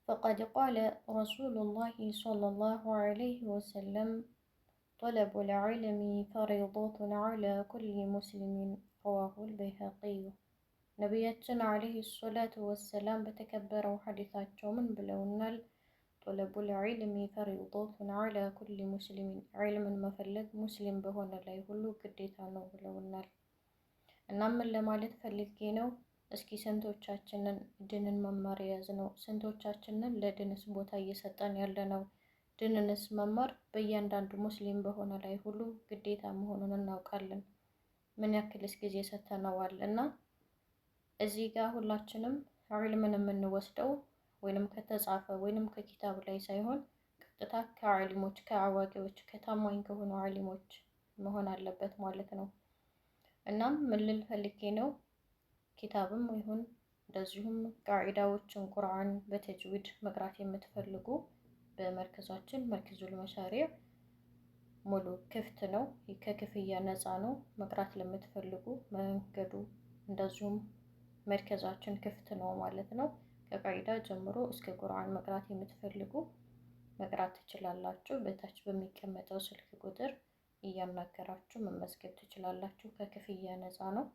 فقد قال رسول الله صلى الله عليه وسلم طلب العلم فريضة على كل مسلم رواه البيهقي ነቢያችን ዓለይሂ ሰላቱ ወሰላም በተከበረው ሐዲታቸው ምን ብለውናል? ጦለቡል ዒልሚ ፈሪደቱን ዐላ ኩሊ ሙስሊሚን፣ ዒልምን መፈለግ ሙስሊም በሆነ ላይ ሁሉ ግዴታ ነው ብለውናል። እናም ምን ለማለት ፈልጌ ነው? እስኪ ስንቶቻችንን ድንን መማር የያዝ ነው? ስንቶቻችንን ለድንስ ቦታ እየሰጠን ያለ ነው? ድንንስ መማር በእያንዳንዱ ሙስሊም በሆነ ላይ ሁሉ ግዴታ መሆኑን እናውቃለን? ምን ያክልስ ጊዜ ሰጥተነዋል? እና እዚህ ጋር ሁላችንም ዒልምን የምንወስደው ወይንም ከተጻፈ ወይንም ከኪታብ ላይ ሳይሆን ቀጥታ ከዓሊሞች ከአዋቂዎች ከታማኝ ከሆኑ ዓሊሞች መሆን አለበት ማለት ነው። እናም ምን ልል ፈልጌ ነው? ኪታብም ይሁን እንደዚሁም ቃዒዳዎችን ቁርአን በተጅዊድ መቅራት የምትፈልጉ በመርከዛችን መርክዙል መሻሪዕ ሙሉ ክፍት ነው። ከክፍያ ነፃ ነው። መቅራት ለምትፈልጉ መንገዱ እንደዚሁም መርከዛችን ክፍት ነው ማለት ነው። ከቃዒዳ ጀምሮ እስከ ቁርአን መቅራት የምትፈልጉ መቅራት ትችላላችሁ። በታች በሚቀመጠው ስልክ ቁጥር እያናገራችሁ መመዝገብ ትችላላችሁ። ከክፍያ ነፃ ነው።